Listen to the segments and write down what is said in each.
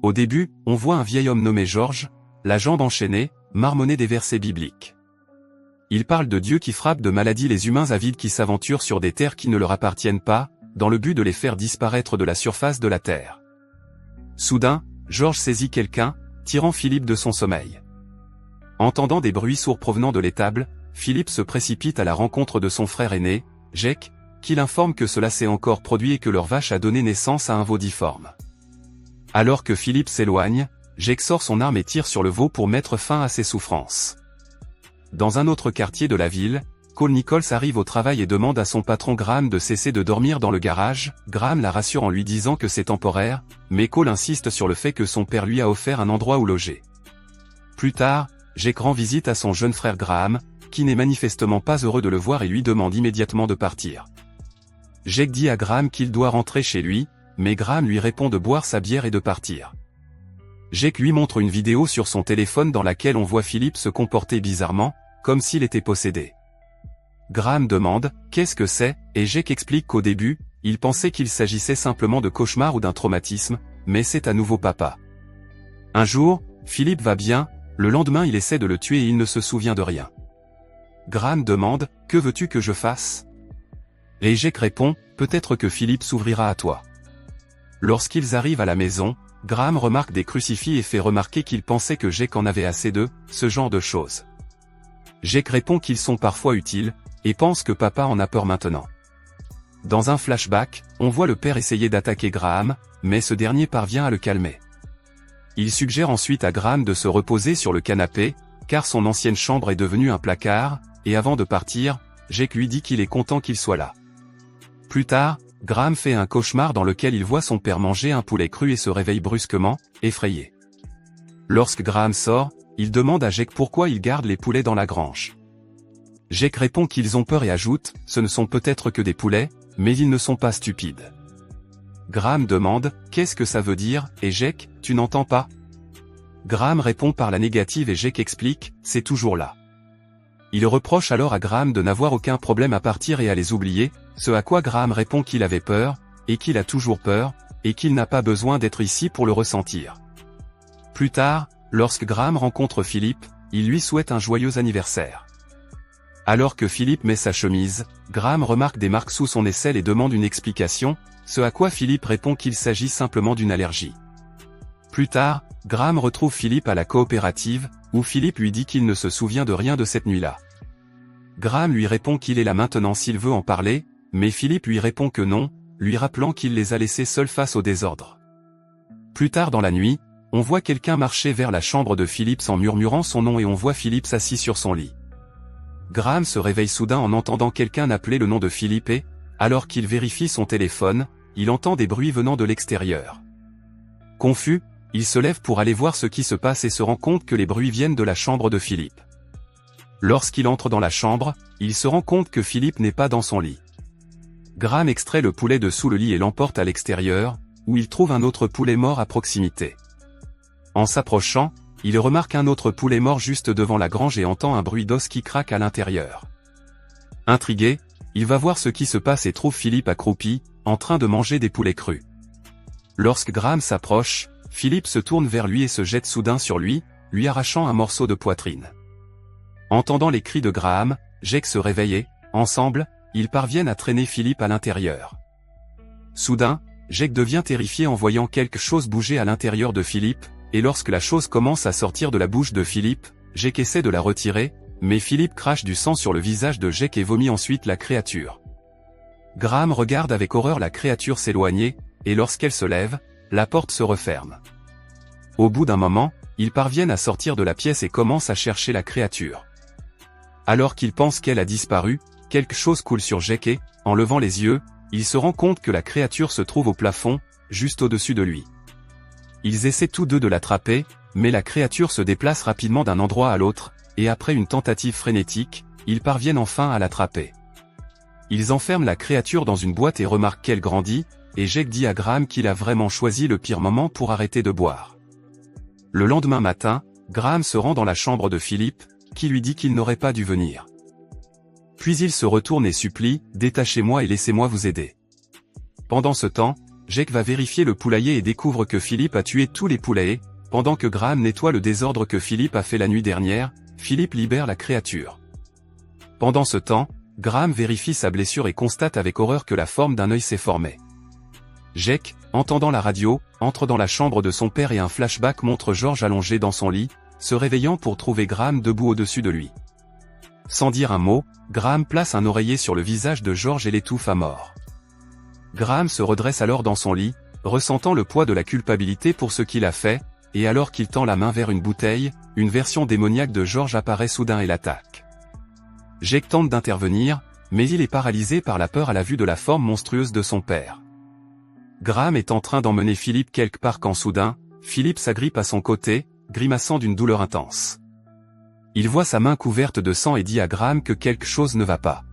Au début, on voit un vieil homme nommé Georges, la jambe enchaînée, marmonner des versets bibliques. Il parle de Dieu qui frappe de maladie les humains avides qui s'aventurent sur des terres qui ne leur appartiennent pas, dans le but de les faire disparaître de la surface de la terre. Soudain, Georges saisit quelqu'un, tirant Philippe de son sommeil. Entendant des bruits sourds provenant de l'étable, Philippe se précipite à la rencontre de son frère aîné, Jacques, qui l'informe que cela s'est encore produit et que leur vache a donné naissance à un veau difforme. Alors que Philippe s'éloigne, Jacques sort son arme et tire sur le veau pour mettre fin à ses souffrances. Dans un autre quartier de la ville, Cole Nichols arrive au travail et demande à son patron Graham de cesser de dormir dans le garage. Graham la rassure en lui disant que c'est temporaire, mais Cole insiste sur le fait que son père lui a offert un endroit où loger. Plus tard, Jake rend visite à son jeune frère Graham, qui n'est manifestement pas heureux de le voir et lui demande immédiatement de partir. Jake dit à Graham qu'il doit rentrer chez lui, mais Graham lui répond de boire sa bière et de partir. Jake lui montre une vidéo sur son téléphone dans laquelle on voit Philippe se comporter bizarrement, comme s'il était possédé. Graham demande « Qu'est-ce que c'est ?» et Jake explique qu'au début, il pensait qu'il s'agissait simplement de cauchemar ou d'un traumatisme, mais c'est à nouveau papa. Un jour, Philippe va bien, le lendemain il essaie de le tuer et il ne se souvient de rien. Graham demande « Que veux-tu que je fasse ?» Et Jake répond « Peut-être que Philippe s'ouvrira à toi. » Lorsqu'ils arrivent à la maison, Graham remarque des crucifix et fait remarquer qu'il pensait que Jake en avait assez de ce genre de choses. Jake répond qu'ils sont parfois utiles, et pense que papa en a peur maintenant. Dans un flashback, on voit le père essayer d'attaquer Graham, mais ce dernier parvient à le calmer. Il suggère ensuite à Graham de se reposer sur le canapé, car son ancienne chambre est devenue un placard, et avant de partir, Jake lui dit qu'il est content qu'il soit là. Plus tard, Graham fait un cauchemar dans lequel il voit son père manger un poulet cru et se réveille brusquement, effrayé. Lorsque Graham sort, il demande à Jake pourquoi il garde les poulets dans la grange. Jake répond qu'ils ont peur et ajoute « Ce ne sont peut-être que des poulets, mais ils ne sont pas stupides. » Graham demande « Qu'est-ce que ça veut dire ?» et Jake « Tu n'entends pas ?» Graham répond par la négative et Jake explique « C'est toujours là. » Il reproche alors à Graham de n'avoir aucun problème à partir et à les oublier, ce à quoi Graham répond qu'il avait peur, et qu'il a toujours peur, et qu'il n'a pas besoin d'être ici pour le ressentir. Plus tard, lorsque Graham rencontre Philippe, il lui souhaite un joyeux anniversaire. Alors que Philippe met sa chemise, Graham remarque des marques sous son aisselle et demande une explication, ce à quoi Philippe répond qu'il s'agit simplement d'une allergie. Plus tard, Graham retrouve Philippe à la coopérative, où Philippe lui dit qu'il ne se souvient de rien de cette nuit-là. Graham lui répond qu'il est là maintenant s'il veut en parler, mais Philippe lui répond que non, lui rappelant qu'il les a laissés seuls face au désordre. Plus tard dans la nuit, on voit quelqu'un marcher vers la chambre de Philippe en murmurant son nom et on voit Philippe assis sur son lit. Graham se réveille soudain en entendant quelqu'un appeler le nom de Philippe et, alors qu'il vérifie son téléphone, il entend des bruits venant de l'extérieur. Confus, il se lève pour aller voir ce qui se passe et se rend compte que les bruits viennent de la chambre de Philippe. Lorsqu'il entre dans la chambre, il se rend compte que Philippe n'est pas dans son lit. Graham extrait le poulet de sous le lit et l'emporte à l'extérieur, où il trouve un autre poulet mort à proximité. En s'approchant, il remarque un autre poulet mort juste devant la grange et entend un bruit d'os qui craque à l'intérieur. Intrigué, il va voir ce qui se passe et trouve Philippe accroupi, en train de manger des poulets crus. Lorsque Graham s'approche, Philippe se tourne vers lui et se jette soudain sur lui, lui arrachant un morceau de poitrine. Entendant les cris de Graham, Jake se réveille et, ensemble, ils parviennent à traîner Philippe à l'intérieur. Soudain, Jake devient terrifié en voyant quelque chose bouger à l'intérieur de Philippe, et lorsque la chose commence à sortir de la bouche de Philippe, Jake essaie de la retirer, mais Philippe crache du sang sur le visage de Jake et vomit ensuite la créature. Graham regarde avec horreur la créature s'éloigner, et lorsqu'elle se lève, la porte se referme. Au bout d'un moment, ils parviennent à sortir de la pièce et commencent à chercher la créature. Alors qu'ils pensent qu'elle a disparu, quelque chose coule sur Jake et, en levant les yeux, il se rend compte que la créature se trouve au plafond, juste au-dessus de lui. Ils essaient tous deux de l'attraper, mais la créature se déplace rapidement d'un endroit à l'autre, et après une tentative frénétique, ils parviennent enfin à l'attraper. Ils enferment la créature dans une boîte et remarquent qu'elle grandit, et Jake dit à Graham qu'il a vraiment choisi le pire moment pour arrêter de boire. Le lendemain matin, Graham se rend dans la chambre de Philippe, qui lui dit qu'il n'aurait pas dû venir. Puis il se retourne et supplie « Détachez-moi et laissez-moi vous aider ». Pendant ce temps, Jake va vérifier le poulailler et découvre que Philippe a tué tous les poulets. Pendant que Graham nettoie le désordre que Philippe a fait la nuit dernière, Philippe libère la créature. Pendant ce temps, Graham vérifie sa blessure et constate avec horreur que la forme d'un œil s'est formée. Jake, entendant la radio, entre dans la chambre de son père et un flashback montre George allongé dans son lit, se réveillant pour trouver Graham debout au-dessus de lui. Sans dire un mot, Graham place un oreiller sur le visage de George et l'étouffe à mort. Graham se redresse alors dans son lit, ressentant le poids de la culpabilité pour ce qu'il a fait, et alors qu'il tend la main vers une bouteille, une version démoniaque de George apparaît soudain et l'attaque. Jake tente d'intervenir, mais il est paralysé par la peur à la vue de la forme monstrueuse de son père. Graham est en train d'emmener Philippe quelque part quand soudain, Philippe s'agrippe à son côté, grimaçant d'une douleur intense. Il voit sa main couverte de sang et dit à Graham que quelque chose ne va pas.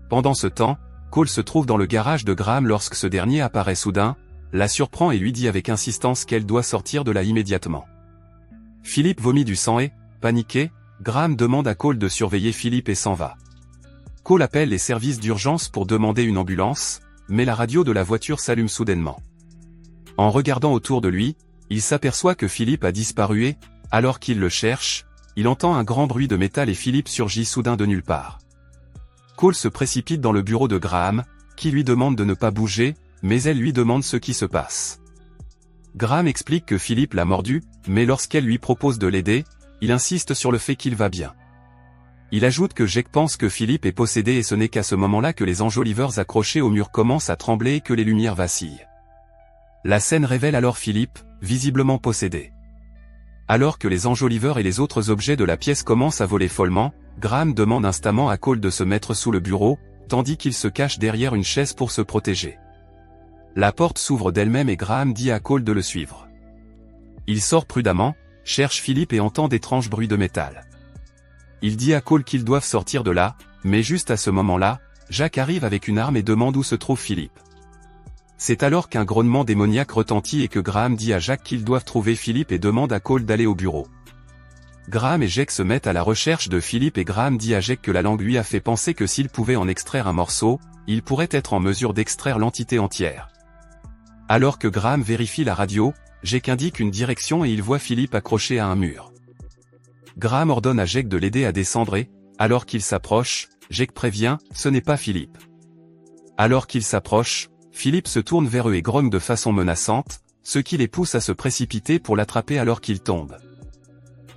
Pendant ce temps, Cole se trouve dans le garage de Graham lorsque ce dernier apparaît soudain, la surprend et lui dit avec insistance qu'elle doit sortir de là immédiatement. Philippe vomit du sang et, paniqué, Graham demande à Cole de surveiller Philippe et s'en va. Cole appelle les services d'urgence pour demander une ambulance, mais la radio de la voiture s'allume soudainement. En regardant autour de lui, il s'aperçoit que Philippe a disparu et, alors qu'il le cherche, il entend un grand bruit de métal et Philippe surgit soudain de nulle part. Cole se précipite dans le bureau de Graham, qui lui demande de ne pas bouger, mais elle lui demande ce qui se passe. Graham explique que Philippe l'a mordu, mais lorsqu'elle lui propose de l'aider, il insiste sur le fait qu'il va bien. Il ajoute que Jake pense que Philippe est possédé et ce n'est qu'à ce moment-là que les enjoliveurs accrochés au mur commencent à trembler et que les lumières vacillent. La scène révèle alors Philippe, visiblement possédé. Alors que les enjoliveurs et les autres objets de la pièce commencent à voler follement, Graham demande instamment à Cole de se mettre sous le bureau, tandis qu'il se cache derrière une chaise pour se protéger. La porte s'ouvre d'elle-même et Graham dit à Cole de le suivre. Il sort prudemment, cherche Philippe et entend d'étranges bruits de métal. Il dit à Cole qu'ils doivent sortir de là, mais juste à ce moment-là, Jack arrive avec une arme et demande où se trouve Philippe. C'est alors qu'un grognement démoniaque retentit et que Graham dit à Jack qu'ils doivent trouver Philippe et demande à Cole d'aller au bureau. Graham et Jake se mettent à la recherche de Philippe et Graham dit à Jake que la langue lui a fait penser que s'il pouvait en extraire un morceau, il pourrait être en mesure d'extraire l'entité entière. Alors que Graham vérifie la radio, Jake indique une direction et il voit Philippe accroché à un mur. Graham ordonne à Jake de l'aider à descendre et, alors qu'il s'approche, Jake prévient, ce n'est pas Philippe. Alors qu'il s'approche, Philippe se tourne vers eux et grogne de façon menaçante, ce qui les pousse à se précipiter pour l'attraper alors qu'il tombe.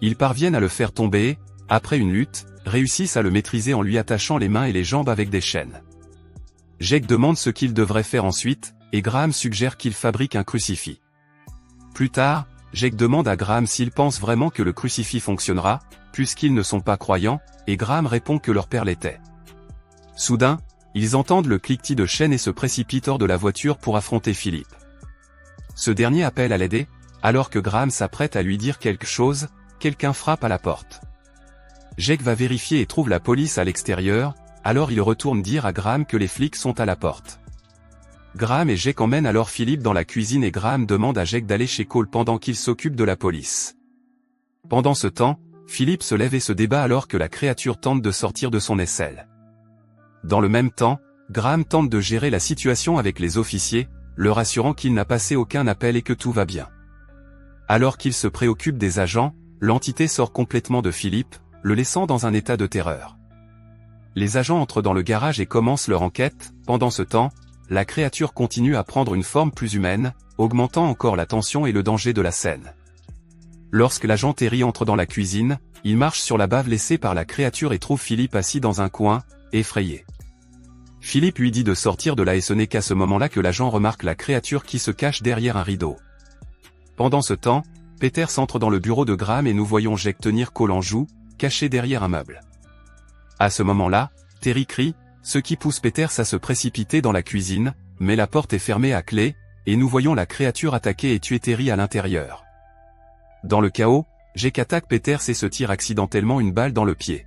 Ils parviennent à le faire tomber et, après une lutte, réussissent à le maîtriser en lui attachant les mains et les jambes avec des chaînes. Jake demande ce qu'il devrait faire ensuite, et Graham suggère qu'il fabrique un crucifix. Plus tard, Jake demande à Graham s'il pense vraiment que le crucifix fonctionnera, puisqu'ils ne sont pas croyants, et Graham répond que leur père l'était. Soudain, ils entendent le cliquetis de chaînes et se précipitent hors de la voiture pour affronter Philippe. Ce dernier appelle à l'aider, alors que Graham s'apprête à lui dire quelque chose, quelqu'un frappe à la porte. Jake va vérifier et trouve la police à l'extérieur, alors il retourne dire à Graham que les flics sont à la porte. Graham et Jake emmènent alors Philippe dans la cuisine et Graham demande à Jake d'aller chez Cole pendant qu'il s'occupe de la police. Pendant ce temps, Philippe se lève et se débat alors que la créature tente de sortir de son aisselle. Dans le même temps, Graham tente de gérer la situation avec les officiers, leur assurant qu'il n'a passé aucun appel et que tout va bien. Alors qu'il se préoccupe des agents, l'entité sort complètement de Philippe, le laissant dans un état de terreur. Les agents entrent dans le garage et commencent leur enquête. Pendant ce temps, la créature continue à prendre une forme plus humaine, augmentant encore la tension et le danger de la scène. Lorsque l'agent Terry entre dans la cuisine, il marche sur la bave laissée par la créature et trouve Philippe assis dans un coin, effrayé. Philippe lui dit de sortir de là et ce n'est qu'à ce moment-là que l'agent remarque la créature qui se cache derrière un rideau. Pendant ce temps, Peter entre dans le bureau de Graham et nous voyons Jake tenir Cole en joue, caché derrière un meuble. À ce moment-là, Terry crie, ce qui pousse Peters à se précipiter dans la cuisine, mais la porte est fermée à clé, et nous voyons la créature attaquer et tuer Terry à l'intérieur. Dans le chaos, Jake attaque Peters et se tire accidentellement une balle dans le pied.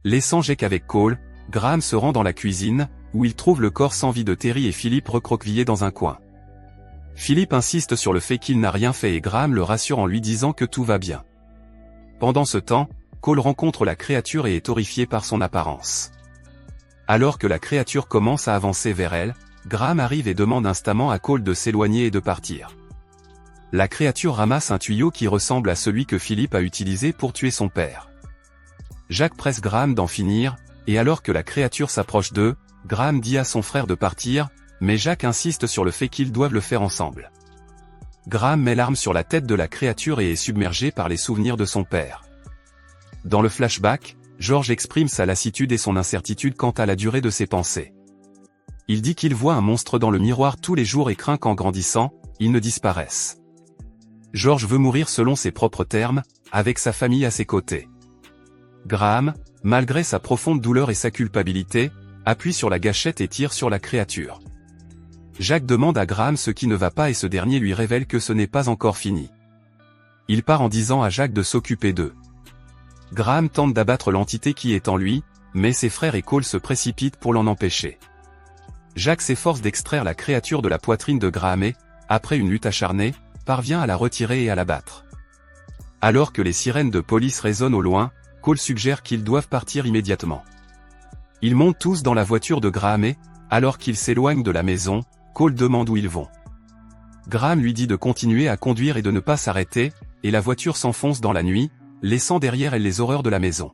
Laissant Jake avec Cole, Graham se rend dans la cuisine, où il trouve le corps sans vie de Terry et Philippe recroquevillés dans un coin. Philippe insiste sur le fait qu'il n'a rien fait et Graham le rassure en lui disant que tout va bien. Pendant ce temps, Cole rencontre la créature et est horrifié par son apparence. Alors que la créature commence à avancer vers elle, Graham arrive et demande instamment à Cole de s'éloigner et de partir. La créature ramasse un tuyau qui ressemble à celui que Philippe a utilisé pour tuer son père. Jack presse Graham d'en finir, et alors que la créature s'approche d'eux, Graham dit à son frère de partir, mais Jack insiste sur le fait qu'ils doivent le faire ensemble. Graham met l'arme sur la tête de la créature et est submergé par les souvenirs de son père. Dans le flashback, George exprime sa lassitude et son incertitude quant à la durée de ses pensées. Il dit qu'il voit un monstre dans le miroir tous les jours et craint qu'en grandissant, il ne disparaisse. George veut mourir selon ses propres termes, avec sa famille à ses côtés. Graham, malgré sa profonde douleur et sa culpabilité, appuie sur la gâchette et tire sur la créature. Jack demande à Graham ce qui ne va pas et ce dernier lui révèle que ce n'est pas encore fini. Il part en disant à Jack de s'occuper d'eux. Graham tente d'abattre l'entité qui est en lui, mais ses frères et Cole se précipitent pour l'en empêcher. Jack s'efforce d'extraire la créature de la poitrine de Graham et, après une lutte acharnée, parvient à la retirer et à l'abattre. Alors que les sirènes de police résonnent au loin, Cole suggère qu'ils doivent partir immédiatement. Ils montent tous dans la voiture de Graham et, alors qu'ils s'éloignent de la maison, Cole demande où ils vont. Graham lui dit de continuer à conduire et de ne pas s'arrêter, et la voiture s'enfonce dans la nuit, laissant derrière elle les horreurs de la maison.